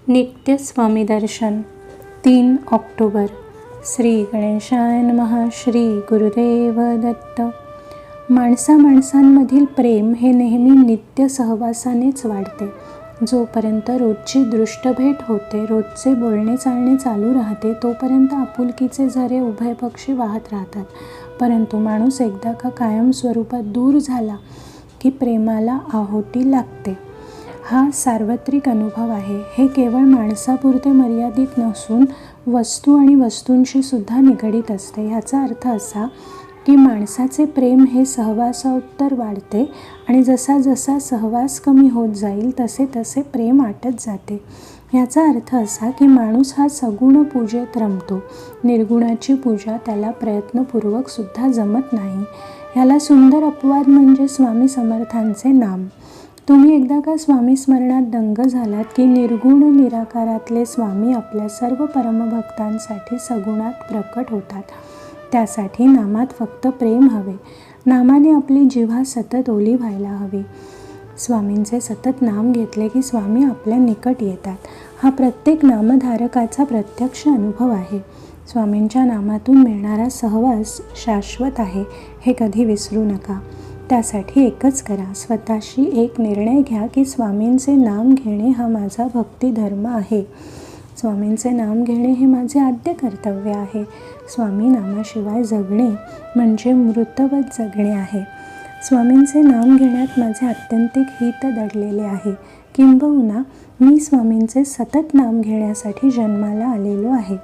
नित्य स्वामी दर्शन 3 ऑक्टोबर. श्री गणेशाय नमः. श्री गुरुदेव दत्त. माणसांमधील प्रेम हे नेहमी नित्य सहवासानेच वाढते. जोपर्यंत रोजची दृष्टभेट होते, रोजचे बोलणे चालणे चालू राहते, तोपर्यंत आपुलकीचे झरे उभय पक्षी वाहत राहतात. परंतु माणूस एकदा का कायम स्वरूपात दूर झाला की प्रेमाला आहोटी लागते. हा सार्वत्रिक अनुभव आहे. हे केवळ माणसापुरते मर्यादित नसून वस्तू आणि वस्तूंशी सुद्धा निगडीत असते. ह्याचा अर्थ असा की माणसाचे प्रेम हे सहवासोत्तर वाढते आणि जसा जसा सहवास कमी होत जाईल तसे तसे प्रेम आटत जाते. ह्याचा अर्थ असा की माणूस हा सगुण पूजेत रमतो. निर्गुणाची पूजा त्याला प्रयत्नपूर्वक सुद्धा जमत नाही. ह्याला सुंदर अपवाद म्हणजे स्वामी समर्थांचे नाम. तुम्ही एकदा का स्वामी स्मरणात दंग झालात की निर्गुण निराकारातले स्वामी आपल्या सर्व परमभक्तांसाठी सगुणात प्रकट होतात. त्यासाठी नामात फक्त प्रेम हवे. नामाने आपली जिव्हा सतत ओली व्हायला हवी. स्वामींचे सतत नाम घेतले की स्वामी आपल्या निकट येतात. हा प्रत्येक नामधारकाचा प्रत्यक्ष अनुभव आहे. स्वामींच्या नामातून मिळणारा सहवास शाश्वत आहे, हे कधी विसरू नका. त्यासाठी एकच करा, स्वतःशी एक निर्णय घ्या की स्वामींचे नाम घेणे हा माझा भक्तिधर्म आहे. स्वामींचे नाम घेणे हे माझे आद्य कर्तव्य आहे. स्वामी नामाशिवाय जगणे म्हणजे मृतवत जगणे आहे. स्वामींचे नाम घेण्यात माझे आत्यंतिक हित दडलेले आहे. किंबहुना मी स्वामींचे सतत नाम घेण्यासाठी जन्माला आलेलो आहे.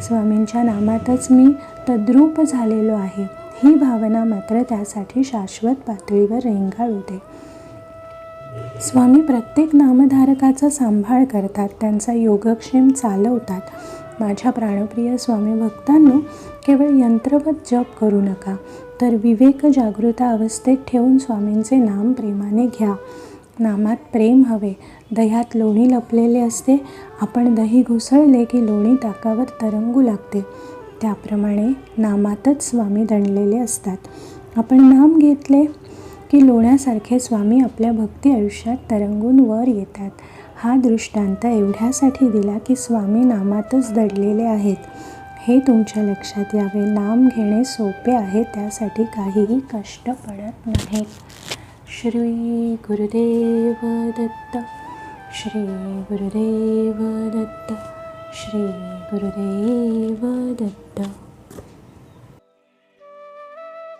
स्वामींच्या नामातच मी तद्रूप झालेलो आहे. ही भावना मात्र त्यासाठी शाश्वत पातळीवर रेंगाळू दे. स्वामी प्रत्येक नामधारकाचा सांभाळ करतात, त्यांचा योगक्षेम चालवतात. माझ्या प्राणप्रिय स्वामी भक्तांनो, केवळ यंत्रवत जप करू नका, तर विवेक जागृत अवस्थेत ठेवून स्वामींचे नाम प्रेमाने घ्या. नामात प्रेम हवे. दह्यात लोणी लपलेले असते. आपण दही घुसळले की लोणी ताकावर तरंगू लागते. त्याप्रमाणे नामातच स्वामी दडलेले असतात. आपण नाम घेतले की लोण्यासारखे स्वामी आपल्या भक्ती आयुष्यात तरंगून वर येतात. हा दृष्टांत एवढ्यासाठी दिला की स्वामी नामातच दडलेले आहेत, हे तुमच्या लक्षात यावे. नाम घेणे सोपे आहे, त्यासाठी काहीही कष्ट पडत नाहीत. श्री गुरुदेव दत्त. श्री गुरुदेव दत्त. श्री गुरुदेव दत्त.